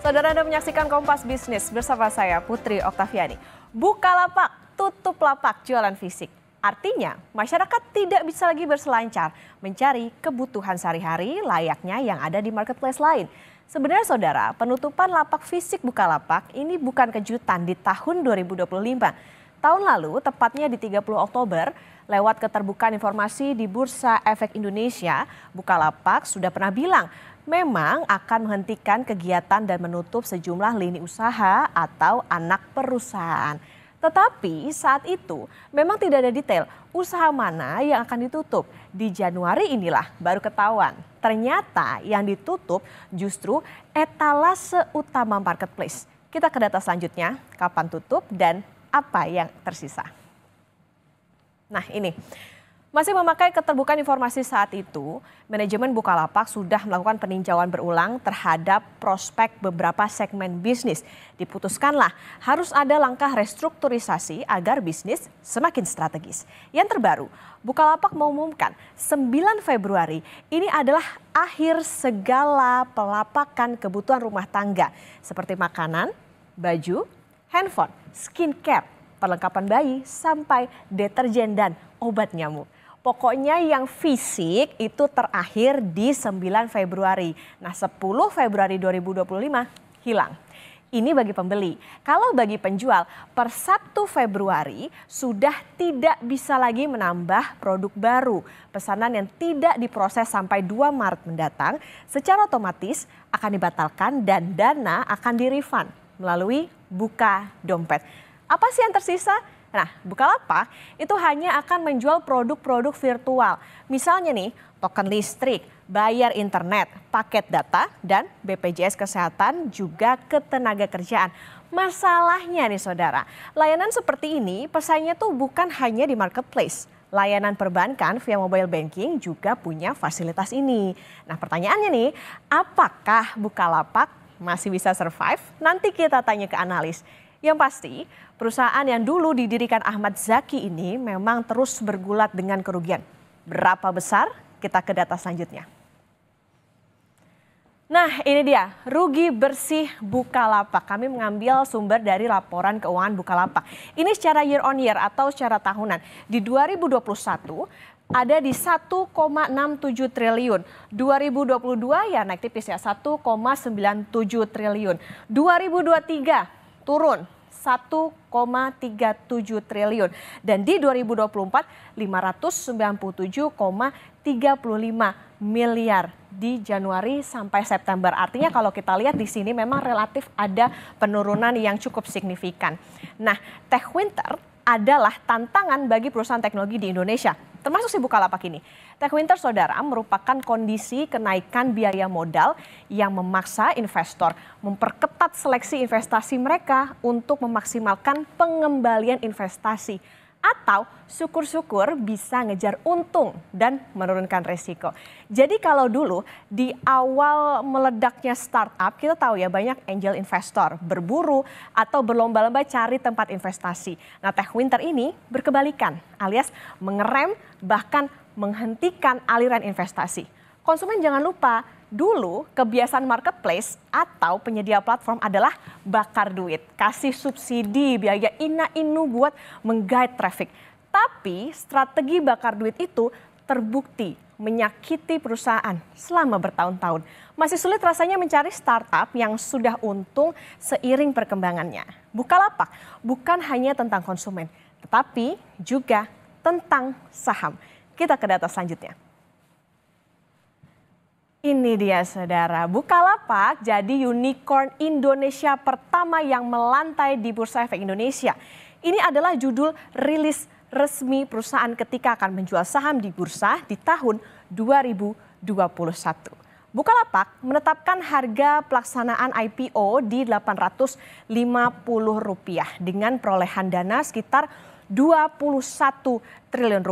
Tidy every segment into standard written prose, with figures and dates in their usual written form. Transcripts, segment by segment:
Saudara, Anda menyaksikan Kompas Bisnis bersama saya Putri Oktaviani. Bukalapak, tutup lapak jualan fisik. Artinya masyarakat tidak bisa lagi berselancar mencari kebutuhan sehari-hari layaknya yang ada di marketplace lain. Sebenarnya saudara, penutupan lapak fisik Bukalapak ini bukan kejutan di tahun 2025. Tahun lalu, tepatnya di 30 Oktober, lewat keterbukaan informasi di Bursa Efek Indonesia, Bukalapak sudah pernah bilang memang akan menghentikan kegiatan dan menutup sejumlah lini usaha atau anak perusahaan. Tetapi saat itu memang tidak ada detail usaha mana yang akan ditutup. Di Januari inilah baru ketahuan. Ternyata yang ditutup justru etalase utama marketplace. Kita ke data selanjutnya, kapan tutup dan apa yang tersisa. Nah ini. Masih memakai keterbukaan informasi saat itu, manajemen Bukalapak sudah melakukan peninjauan berulang terhadap prospek beberapa segmen bisnis. Diputuskanlah harus ada langkah restrukturisasi agar bisnis semakin strategis. Yang terbaru, Bukalapak mengumumkan 9 Februari ini adalah akhir segala pelapakan kebutuhan rumah tangga seperti makanan, baju, handphone, skincare, perlengkapan bayi, sampai deterjen dan obat nyamuk. Pokoknya yang fisik itu terakhir di 9 Februari. Nah 10 Februari 2025 hilang. Ini bagi pembeli. Kalau bagi penjual per 1 Februari sudah tidak bisa lagi menambah produk baru. Pesanan yang tidak diproses sampai 2 Maret mendatang secara otomatis akan dibatalkan dan dana akan di-refund melalui buka dompet. Apa sih yang tersisa? Nah, Bukalapak itu hanya akan menjual produk-produk virtual. Misalnya nih, token listrik, bayar internet, paket data, dan BPJS Kesehatan juga ketenagakerjaan. Masalahnya nih saudara, layanan seperti ini pesaingnya tuh bukan hanya di marketplace. Layanan perbankan via mobile banking juga punya fasilitas ini. Nah pertanyaannya nih, apakah Bukalapak masih bisa survive? Nanti kita tanya ke analis. Yang pasti, perusahaan yang dulu didirikan Ahmad Zaki ini memang terus bergulat dengan kerugian. Berapa besar? Kita ke data selanjutnya. Nah ini dia, rugi bersih Bukalapak. Kami mengambil sumber dari laporan keuangan Bukalapak. Ini secara year on year atau secara tahunan. Di 2021 ada di 1,67 triliun. 2022 ya naik tipis ya, 1,97 triliun. 2023 turun 1,37 triliun. Dan di 2024 597,35 miliar di Januari sampai September. Artinya kalau kita lihat di sini memang relatif ada penurunan yang cukup signifikan. Nah, Techwinter adalah tantangan bagi perusahaan teknologi di Indonesia, termasuk si Bukalapak ini. Techwinter saudara merupakan kondisi kenaikan biaya modal yang memaksa investor memperketat seleksi investasi mereka untuk memaksimalkan pengembalian investasi. Atau syukur-syukur bisa ngejar untung dan menurunkan resiko. Jadi kalau dulu di awal meledaknya startup kita tahu ya banyak angel investor berburu atau berlomba-lomba cari tempat investasi. Nah Techwinter ini berkebalikan alias mengerem bahkan menghentikan aliran investasi. Konsumen jangan lupa, dulu kebiasaan marketplace atau penyedia platform adalah bakar duit. Kasih subsidi, biaya ina-inu buat menggait traffic. Tapi strategi bakar duit itu terbukti menyakiti perusahaan selama bertahun-tahun. Masih sulit rasanya mencari startup yang sudah untung seiring perkembangannya. Bukalapak bukan hanya tentang konsumen, tetapi juga tentang saham. Kita ke data selanjutnya. Ini dia saudara, Bukalapak jadi unicorn Indonesia pertama yang melantai di Bursa Efek Indonesia. Ini adalah judul rilis resmi perusahaan ketika akan menjual saham di bursa di tahun 2021. Bukalapak menetapkan harga pelaksanaan IPO di Rp850 dengan perolehan dana sekitar Rp21 triliun.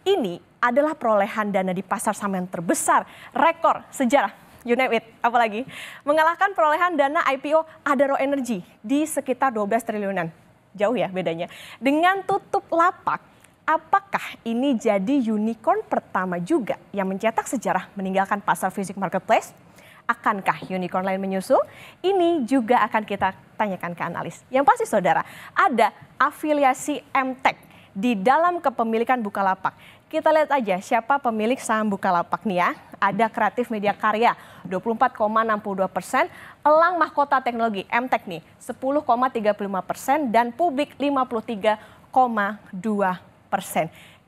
Ini adalah perolehan dana di pasar saham yang terbesar, rekor sejarah, you name it, apalagi. Mengalahkan perolehan dana IPO Adaro Energy di sekitar 12 triliunan. Jauh ya bedanya. Dengan tutup lapak, apakah ini jadi unicorn pertama juga yang mencetak sejarah meninggalkan pasar fisik marketplace? Akankah unicorn lain menyusul? Ini juga akan kita tanyakan ke analis. Yang pasti saudara, ada afiliasi MTech di dalam kepemilikan Bukalapak. Kita lihat aja siapa pemilik saham Bukalapak nih ya. Ada Kreatif Media Karya 24,62%, Elang Mahkota Teknologi MTech nih 10,35% dan Publik 53,2%.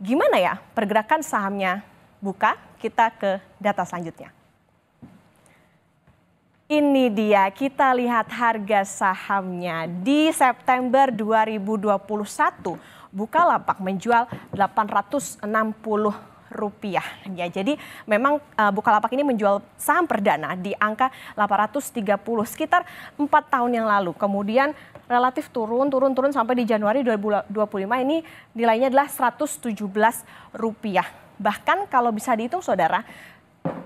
Gimana ya pergerakan sahamnya Buka? Kita ke data selanjutnya. Ini dia, kita lihat harga sahamnya di September 2021. Bukalapak menjual Rp860. Ya, jadi memang Bukalapak ini menjual saham perdana di angka 830 sekitar 4 tahun yang lalu. Kemudian relatif turun sampai di Januari 2025 ini nilainya adalah Rp117. Bahkan kalau bisa dihitung saudara,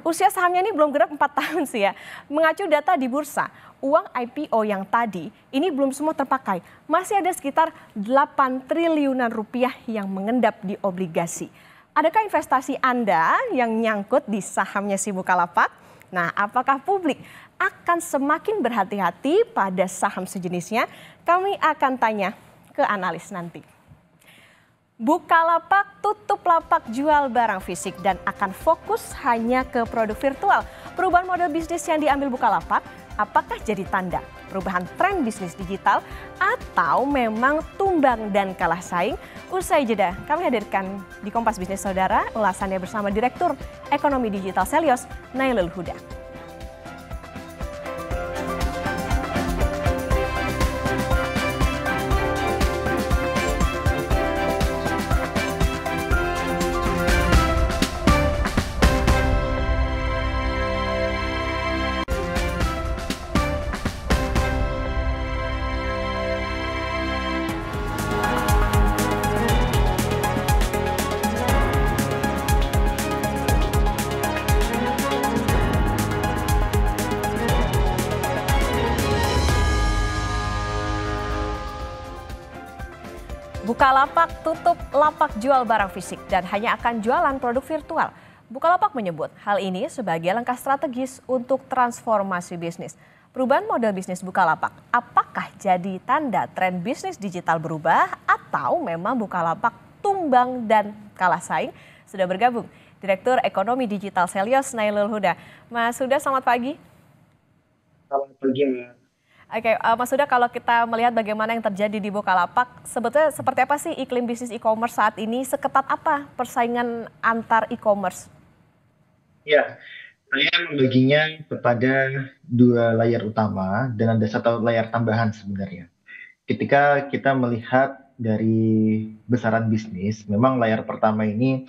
usia sahamnya ini belum genap 4 tahun sih ya. Mengacu data di bursa, uang IPO yang tadi ini belum semua terpakai. Masih ada sekitar 8 triliunan rupiah yang mengendap di obligasi. Adakah investasi Anda yang nyangkut di sahamnya si Bukalapak? Nah, apakah publik akan semakin berhati-hati pada saham sejenisnya? Kami akan tanya ke analis nanti. Bukalapak tutup lapak jual barang fisik dan akan fokus hanya ke produk virtual. Perubahan model bisnis yang diambil Bukalapak, apakah jadi tanda perubahan tren bisnis digital atau memang tumbang dan kalah saing? Usai jeda, kami hadirkan di Kompas Bisnis Saudara ulasannya bersama Direktur Ekonomi Digital Selyos, Nailul Huda. Bukalapak tutup lapak jual barang fisik dan hanya akan jualan produk virtual. Bukalapak menyebut hal ini sebagai langkah strategis untuk transformasi bisnis. Perubahan model bisnis Bukalapak, apakah jadi tanda tren bisnis digital berubah atau memang Bukalapak tumbang dan kalah saing? Sudah bergabung Direktur Ekonomi Digital Selyos, Nailul Huda. Mas Huda, selamat pagi. Selamat pagi, Mbak. Oke, Mas Huda, kalau kita melihat bagaimana yang terjadi di Bukalapak, sebetulnya seperti apa sih iklim bisnis e-commerce saat ini? Seketat apa persaingan antar e-commerce? Ya, saya membaginya kepada dua layar utama dan ada satu layar tambahan sebenarnya. Ketika kita melihat dari besaran bisnis, memang layar pertama ini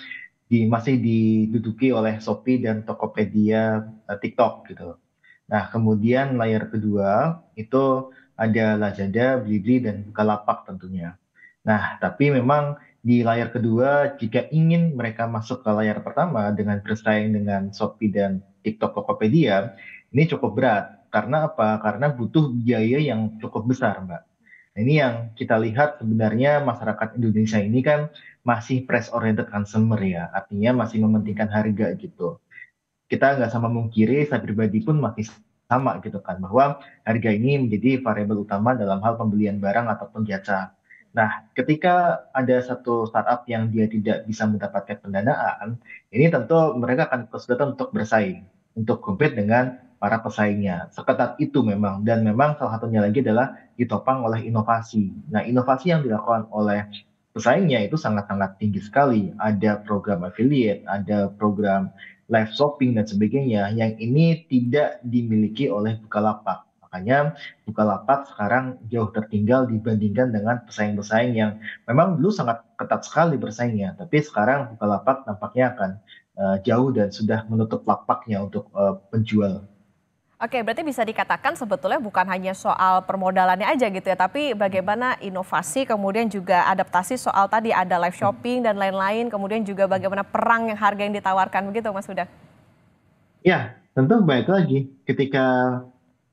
masih diduduki oleh Shopee dan Tokopedia, TikTok gitu. Nah, kemudian layar kedua itu ada Lazada, Blibli, dan Bukalapak tentunya. Nah, tapi memang di layar kedua, jika ingin mereka masuk ke layar pertama dengan bersaing dengan Shopee dan TikTok Tokopedia, ini cukup berat. Karena apa? Karena butuh biaya yang cukup besar, Mbak. Nah, ini yang kita lihat sebenarnya masyarakat Indonesia ini kan masih price oriented consumer ya, artinya masih mementingkan harga gitu. Kita nggak sama mungkiri, saya pribadi pun masih sama gitu kan, bahwa harga ini menjadi variabel utama dalam hal pembelian barang ataupun jasa. Nah, ketika ada satu startup yang dia tidak bisa mendapatkan pendanaan, ini tentu mereka akan kesulitan untuk bersaing, untuk compete dengan para pesaingnya. Seketat itu memang, dan memang salah satunya lagi adalah ditopang oleh inovasi. Nah, inovasi yang dilakukan oleh pesaingnya itu sangat-sangat tinggi sekali. Ada program affiliate, ada program live shopping dan sebagainya yang ini tidak dimiliki oleh Bukalapak. Makanya Bukalapak sekarang jauh tertinggal dibandingkan dengan pesaing-pesaing yang memang dulu sangat ketat sekali bersaingnya, tapi sekarang Bukalapak nampaknya akan jauh dan sudah menutup lapaknya untuk penjual. Oke, berarti bisa dikatakan sebetulnya bukan hanya soal permodalannya aja gitu ya, tapi bagaimana inovasi, kemudian juga adaptasi soal tadi ada live shopping dan lain-lain, kemudian juga bagaimana perang yang harga yang ditawarkan begitu Mas Huda. Ya, tentu baik lagi ketika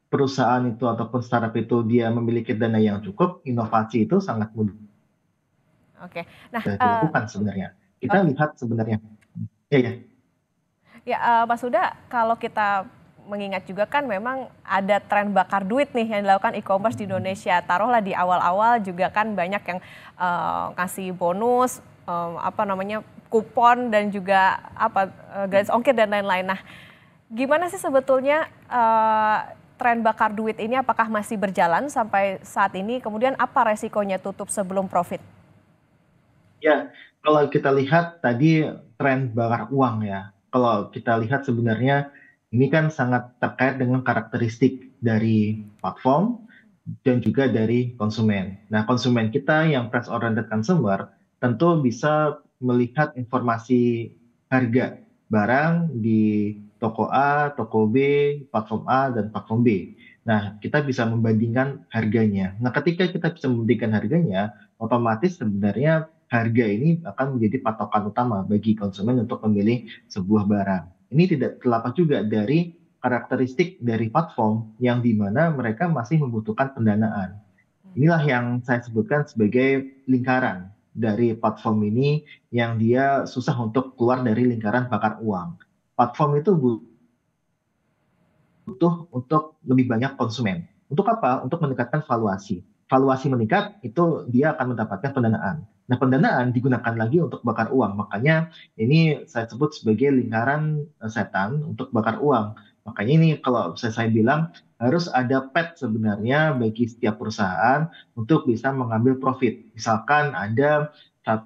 perusahaan itu ataupun startup itu dia memiliki dana yang cukup, inovasi itu sangat mudah Oke, nah dilakukan sebenarnya. Kita oke. lihat sebenarnya. Ya, ya. Ya, Mas Huda, kalau kita mengingat juga kan memang ada tren bakar duit nih yang dilakukan e-commerce di Indonesia. Taruhlah di awal-awal juga kan banyak yang kasih bonus, kupon dan juga gratis ongkir dan lain-lain. Nah, gimana sih sebetulnya tren bakar duit ini, apakah masih berjalan sampai saat ini? Kemudian apa resikonya tutup sebelum profit? Ya, kalau kita lihat tadi tren bakar uang ya. Kalau kita lihat sebenarnya ini kan sangat terkait dengan karakteristik dari platform dan juga dari konsumen. Nah, konsumen kita yang price oriented consumer tentu bisa melihat informasi harga barang di toko A, toko B, platform A, dan platform B. Nah, kita bisa membandingkan harganya. Nah, ketika kita bisa membandingkan harganya, otomatis sebenarnya harga ini akan menjadi patokan utama bagi konsumen untuk memilih sebuah barang. Ini tidak terlepas juga dari karakteristik dari platform yang dimana mereka masih membutuhkan pendanaan. Inilah yang saya sebutkan sebagai lingkaran dari platform ini yang dia susah untuk keluar dari lingkaran bakar uang. Platform itu butuh untuk lebih banyak konsumen. Untuk apa? Untuk meningkatkan valuasi. Valuasi meningkat, itu dia akan mendapatkan pendanaan. Nah, pendanaan digunakan lagi untuk bakar uang. Makanya ini saya sebut sebagai lingkaran setan untuk bakar uang. Makanya ini kalau saya bilang harus ada pet sebenarnya bagi setiap perusahaan untuk bisa mengambil profit. Misalkan ada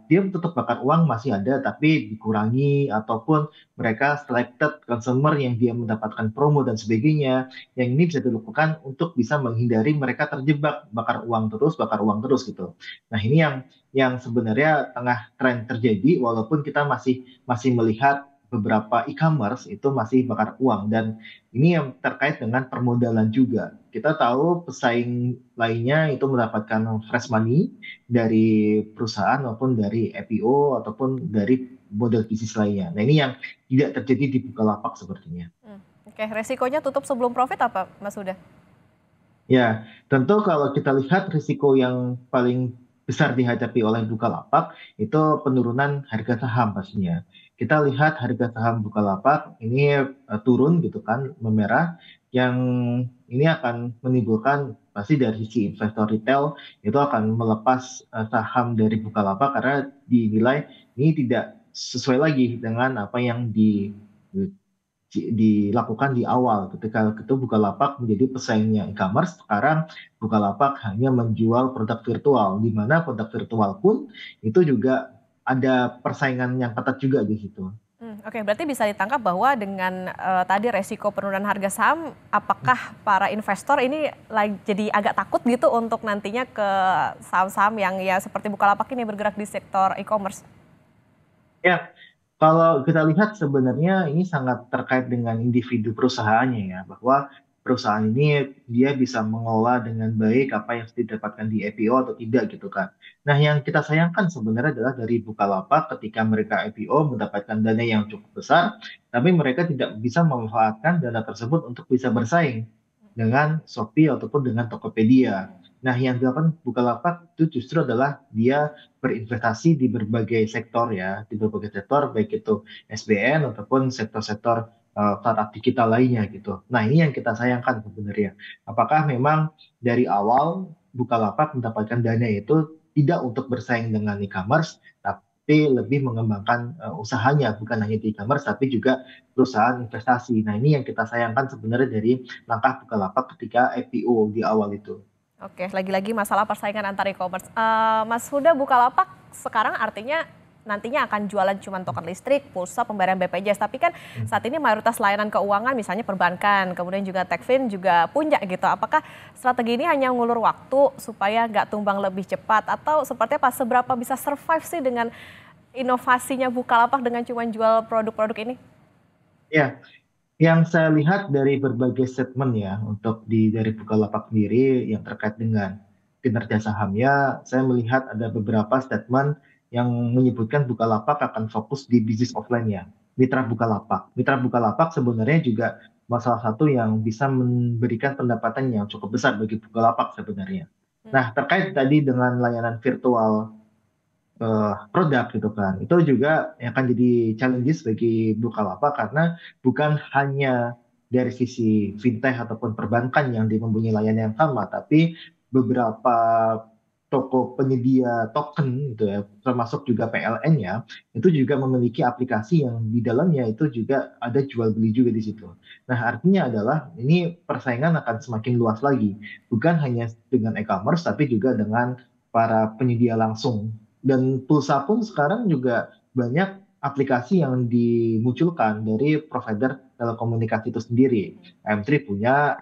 dia tetap bakar uang masih ada tapi dikurangi ataupun mereka selected consumer yang dia mendapatkan promo dan sebagainya. Yang ini bisa dilakukan untuk bisa menghindari mereka terjebak bakar uang terus gitu. Nah, ini yang sebenarnya tengah tren terjadi walaupun kita masih masih melihat beberapa e-commerce itu masih bakar uang dan ini yang terkait dengan permodalan juga. Kita tahu pesaing lainnya itu mendapatkan fresh money dari perusahaan maupun dari IPO ataupun dari model bisnis lainnya. Nah, ini yang tidak terjadi di Bukalapak sepertinya. Oke, resikonya tutup sebelum profit apa, Mas Huda? Ya, tentu kalau kita lihat risiko yang paling besar dihadapi oleh Bukalapak itu penurunan harga saham pastinya. Kita lihat harga saham Bukalapak ini turun gitu kan, memerah, yang ini akan menimbulkan pasti dari sisi investor retail itu akan melepas saham dari Bukalapak karena dinilai ini tidak sesuai lagi dengan apa yang dilakukan di awal ketika itu Bukalapak menjadi pesaingnya e-commerce. Sekarang Bukalapak hanya menjual produk virtual di mana produk virtual pun itu juga ada persaingan yang ketat juga di situ. Oke, berarti bisa ditangkap bahwa dengan tadi resiko penurunan harga saham, apakah para investor ini jadi agak takut gitu untuk nantinya ke saham-saham yang ya seperti Bukalapak ini bergerak di sektor e-commerce? Ya, kalau kita lihat sebenarnya ini sangat terkait dengan individu perusahaannya ya, bahwa perusahaan ini dia bisa mengelola dengan baik apa yang didapatkan di IPO atau tidak gitu kan. Nah, yang kita sayangkan sebenarnya adalah dari Bukalapak ketika mereka IPO mendapatkan dana yang cukup besar, tapi mereka tidak bisa memanfaatkan dana tersebut untuk bisa bersaing dengan Shopee ataupun dengan Tokopedia. Nah, yang dilakukan Bukalapak itu justru adalah dia berinvestasi di berbagai sektor ya, di berbagai sektor baik itu SBN ataupun sektor-sektor startup digital lainnya gitu. Nah, ini yang kita sayangkan sebenarnya. Apakah memang dari awal Bukalapak mendapatkan dana itu tidak untuk bersaing dengan e-commerce, tapi lebih mengembangkan usahanya, bukan hanya di e-commerce, tapi juga perusahaan investasi. Nah, ini yang kita sayangkan sebenarnya dari langkah Bukalapak ketika IPO di awal itu. Oke, lagi-lagi masalah persaingan antar e-commerce. Mas Huda, Bukalapak sekarang artinya nantinya akan jualan cuma token listrik, pulsa, pembayaran BPJS. Tapi kan saat ini mayoritas layanan keuangan misalnya perbankan, kemudian juga Techfin juga punya gitu. Apakah strategi ini hanya ngulur waktu supaya nggak tumbang lebih cepat? Atau seperti apa, seberapa bisa survive sih dengan inovasinya Bukalapak dengan cuma jual produk-produk ini? Ya, yang saya lihat dari berbagai statement ya untuk dari Bukalapak sendiri yang terkait dengan kinerja sahamnya, saya melihat ada beberapa statement yang menyebutkan Bukalapak akan fokus di bisnis offline-nya. Mitra Bukalapak. Mitra Bukalapak sebenarnya juga salah satu yang bisa memberikan pendapatan yang cukup besar bagi Bukalapak sebenarnya. Nah, terkait tadi dengan layanan virtual produk gitu kan. Itu juga yang akan jadi challenges bagi Bukalapak karena bukan hanya dari sisi fintech ataupun perbankan yang mempunyai layanan yang sama, tapi beberapa toko penyedia token gitu ya, termasuk juga PLN-nya, itu juga memiliki aplikasi yang di dalamnya itu juga ada jual beli juga di situ. Nah, artinya adalah ini persaingan akan semakin luas lagi, bukan hanya dengan e-commerce, tapi juga dengan para penyedia langsung. Dan pulsa pun sekarang juga banyak aplikasi yang dimunculkan dari provider telekomunikasi itu sendiri. M3 punya,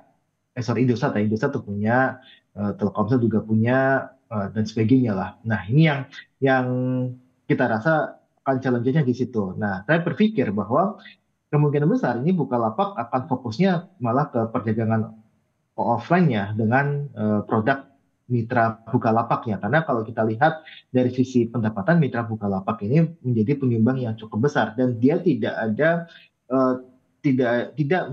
sorry, Indosat tuh punya, Telkomsel juga punya, dan sebagainya lah. Nah, ini yang kita rasa akan challenge-nya di situ. Nah, saya berpikir bahwa kemungkinan besar ini Bukalapak akan fokusnya malah ke perdagangan offline-nya dengan produk mitra Bukalapaknya. Karena kalau kita lihat dari sisi pendapatan mitra Bukalapak ini menjadi penyumbang yang cukup besar dan dia tidak ada eh, tidak tidak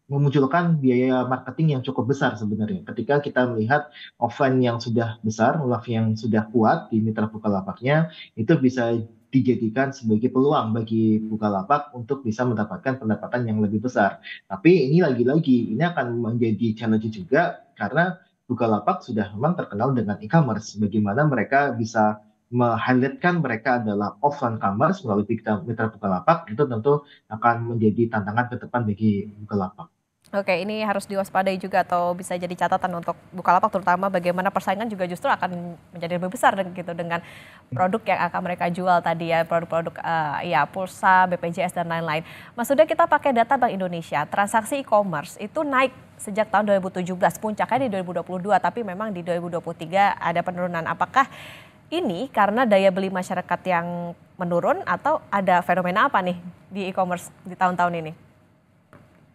memunculkan biaya marketing yang cukup besar sebenarnya. Ketika kita melihat offline yang sudah besar, offline yang sudah kuat di mitra Bukalapaknya, itu bisa dijadikan sebagai peluang bagi Bukalapak untuk bisa mendapatkan pendapatan yang lebih besar. Tapi ini lagi-lagi, ini akan menjadi challenge juga karena Bukalapak sudah memang terkenal dengan e-commerce. Bagaimana mereka bisa menghighlightkan mereka adalah offline commerce melalui mitra Bukalapak, itu tentu akan menjadi tantangan ke depan bagi Bukalapak. Oke, ini harus diwaspadai juga atau bisa jadi catatan untuk Bukalapak terutama bagaimana persaingan juga justru akan menjadi lebih besar gitu dengan produk yang akan mereka jual tadi ya, produk-produk ya pulsa, BPJS dan lain-lain. Mas sudah kita pakai data Bank Indonesia, transaksi e-commerce itu naik sejak tahun 2017, puncaknya di 2022, tapi memang di 2023 ada penurunan. Apakah ini karena daya beli masyarakat yang menurun atau ada fenomena apa nih di e-commerce di tahun-tahun ini?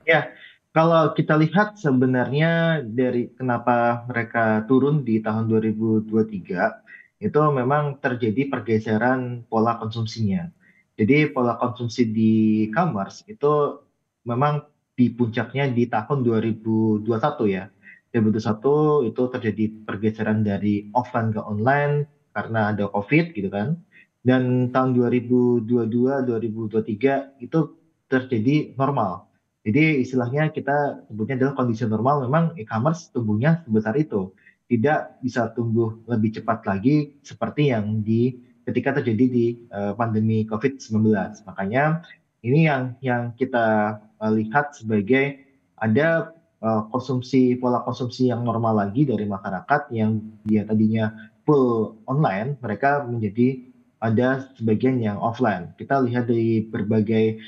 Ya, kalau kita lihat sebenarnya dari kenapa mereka turun di tahun 2023, itu memang terjadi pergeseran pola konsumsinya. Jadi pola konsumsi di e-commerce itu memang di puncaknya di tahun 2021 ya. 2021 itu terjadi pergeseran dari offline ke online karena ada COVID gitu kan. Dan tahun 2022, 2023 itu terjadi normal. Jadi istilahnya kita sebutnya adalah kondisi normal, memang e-commerce tumbuhnya sebesar itu. Tidak bisa tumbuh lebih cepat lagi seperti yang ketika terjadi di pandemi COVID-19. Makanya ini yang kita lihat sebagai ada pola konsumsi yang normal lagi dari masyarakat yang dia tadinya full online, mereka menjadi ada sebagian yang offline. Kita lihat dari berbagai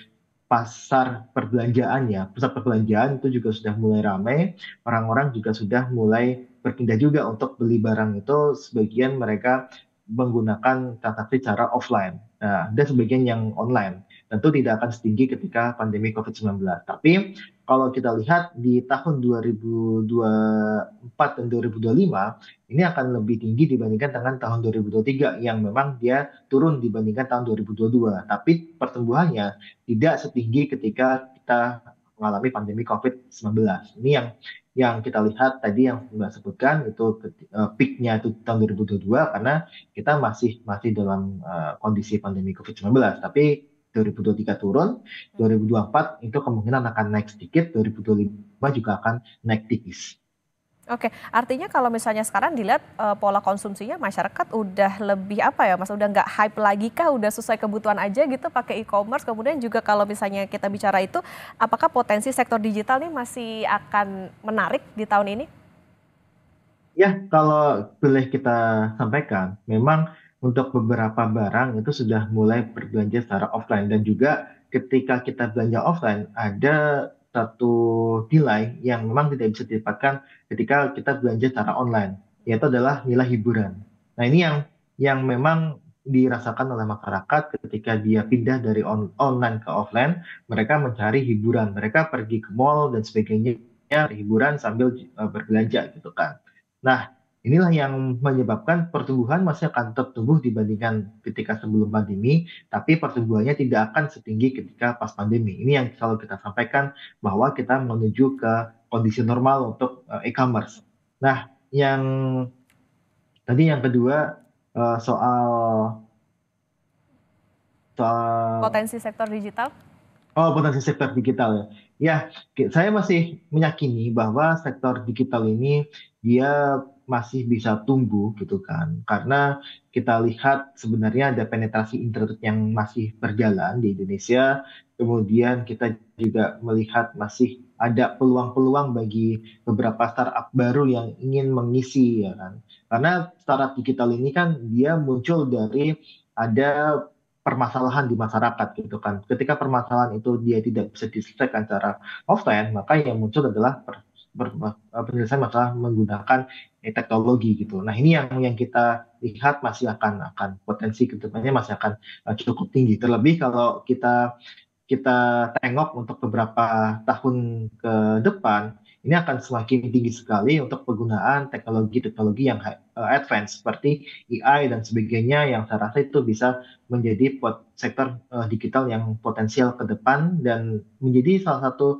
pasar perbelanjaan ya, pusat perbelanjaan itu juga sudah mulai ramai, orang-orang juga sudah mulai berpindah juga untuk beli barang itu, sebagian mereka menggunakan transaksi cara offline. Nah, ada sebagian yang online. Tentu tidak akan setinggi ketika pandemi COVID-19. Tapi kalau kita lihat di tahun 2024 dan 2025, ini akan lebih tinggi dibandingkan dengan tahun 2023 yang memang dia turun dibandingkan tahun 2022. Tapi pertumbuhannya tidak setinggi ketika kita mengalami pandemi COVID-19. Ini yang kita lihat tadi yang Mbak sebutkan itu peaknya itu tahun 2022 karena kita masih dalam kondisi pandemi COVID-19. Tapi 2023 turun, 2024 itu kemungkinan akan naik sedikit, 2025 juga akan naik tipis. Oke, artinya kalau misalnya sekarang dilihat pola konsumsinya masyarakat udah lebih apa ya Mas, udah nggak hype lagi kah, udah sesuai kebutuhan aja gitu pakai e-commerce. Kemudian juga kalau misalnya kita bicara itu, apakah potensi sektor digital nih masih akan menarik di tahun ini? Ya, kalau boleh kita sampaikan, memang untuk beberapa barang itu sudah mulai berbelanja secara offline dan juga ketika kita belanja offline ada satu nilai yang memang tidak bisa didapatkan ketika kita belanja secara online, yaitu adalah nilai hiburan. Nah, ini yang memang dirasakan oleh masyarakat ketika dia pindah dari online ke offline, mereka mencari hiburan, mereka pergi ke mall dan sebagainya, hiburan sambil berbelanja gitu kan. Nah, inilah yang menyebabkan pertumbuhan masih akan tetap tumbuh dibandingkan ketika sebelum pandemi, tapi pertumbuhannya tidak akan setinggi ketika pas pandemi. Ini yang selalu kita sampaikan bahwa kita menuju ke kondisi normal untuk e-commerce. Nah, yang tadi yang kedua soal soal Potensi sektor digital? oh potensi sektor digital ya. Ya, saya masih meyakini bahwa sektor digital ini dia masih bisa tumbuh gitu kan. Karena kita lihat sebenarnya ada penetrasi internet yang masih berjalan di Indonesia. Kemudian kita juga melihat masih ada peluang-peluang bagi beberapa startup baru yang ingin mengisi ya kan. Karena startup digital ini kan dia muncul dari ada permasalahan di masyarakat gitu kan. Ketika permasalahan itu dia tidak bisa diselesaikan secara offline, maka yang muncul adalah penyelesaian masalah menggunakan teknologi gitu. Nah, ini yang kita lihat masih akan potensi kedepannya masih akan cukup tinggi. Terlebih kalau kita kita tengok untuk beberapa tahun ke depan, ini akan semakin tinggi sekali untuk penggunaan teknologi-teknologi yang advance seperti AI dan sebagainya yang saya rasa itu bisa menjadi sektor digital yang potensial ke depan dan menjadi salah satu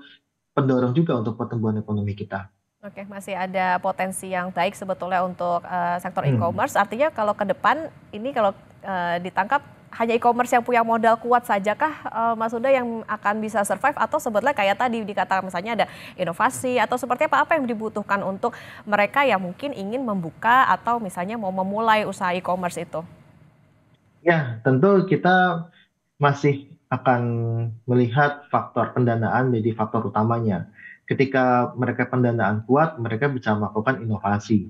pendorong juga untuk pertumbuhan ekonomi kita. Oke, masih ada potensi yang baik sebetulnya untuk sektor Hmm. e-commerce. Artinya kalau ke depan ini kalau ditangkap hanya e-commerce yang punya modal kuat sajakah Mas Huda yang akan bisa survive atau sebetulnya kayak tadi dikatakan misalnya ada inovasi atau seperti apa yang dibutuhkan untuk mereka yang mungkin ingin membuka atau misalnya mau memulai usaha e-commerce itu? Ya, tentu kita masih akan melihat faktor pendanaan menjadi faktor utamanya. Ketika mereka pendanaan kuat, mereka bisa melakukan inovasi.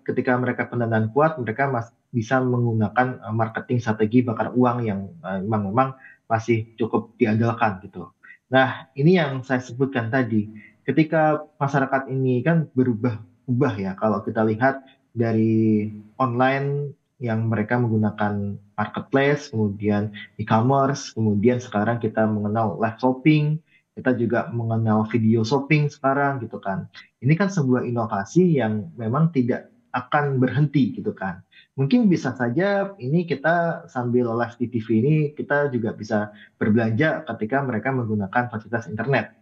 Ketika mereka pendanaan kuat, mereka bisa menggunakan marketing strategi bakar uang yang memang masih cukup diandalkan gitu. Nah, ini yang saya sebutkan tadi. Ketika masyarakat ini kan berubah ya, kalau kita lihat dari online yang mereka menggunakan marketplace, kemudian e-commerce, kemudian sekarang kita mengenal live shopping, kita juga mengenal video shopping sekarang gitu kan. Ini kan sebuah inovasi yang memang tidak akan berhenti gitu kan. Mungkin bisa saja ini kita sambil live di TV ini kita juga bisa berbelanja ketika mereka menggunakan fasilitas internet.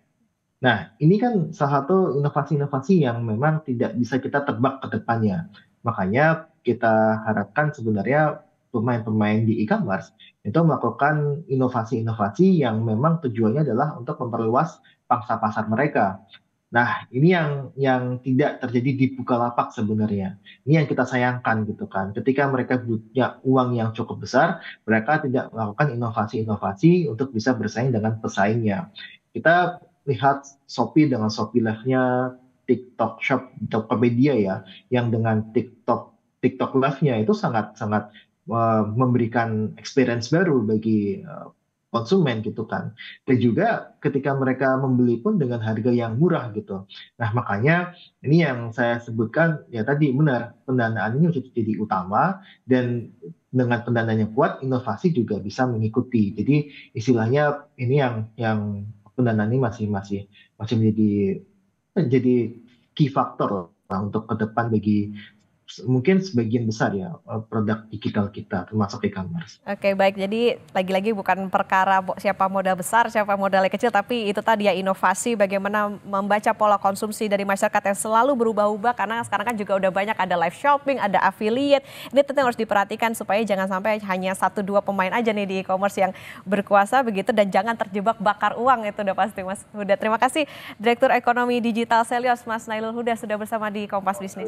Nah, ini kan salah satu inovasi-inovasi yang memang tidak bisa kita tebak ke depannya. Makanya kita harapkan sebenarnya pemain-pemain di e-commerce itu melakukan inovasi-inovasi yang memang tujuannya adalah untuk memperluas pangsa pasar mereka. Nah, ini yang tidak terjadi di Bukalapak sebenarnya. Ini yang kita sayangkan gitu kan. Ketika mereka punya uang yang cukup besar, mereka tidak melakukan inovasi-inovasi untuk bisa bersaing dengan pesaingnya. Kita lihat Shopee dengan Shopee Live-nya, TikTok Shop, Tokopedia ya, yang dengan TikTok Live-nya itu sangat-sangat memberikan experience baru bagi konsumen gitu kan. Dan juga ketika mereka membeli pun dengan harga yang murah gitu. Nah, makanya ini yang saya sebutkan ya tadi benar, pendanaan ini jadi utama dan dengan pendanaan yang kuat, inovasi juga bisa mengikuti. Jadi istilahnya ini yang pendanaan ini masih menjadi key factor lah untuk ke depan bagi mungkin sebagian besar ya produk digital kita termasuk e-commerce. Oke, baik. Jadi lagi-lagi bukan perkara siapa modal besar, siapa modalnya kecil, tapi itu tadi ya inovasi bagaimana membaca pola konsumsi dari masyarakat yang selalu berubah-ubah karena sekarang kan juga udah banyak ada live shopping, ada affiliate. Ini tentu harus diperhatikan supaya jangan sampai hanya satu dua pemain aja nih di e-commerce yang berkuasa begitu dan jangan terjebak bakar uang itu udah pasti Mas Huda. Terima kasih Direktur Ekonomi Digital Selios Mas Nailul Huda sudah bersama di Kompas Bisnis.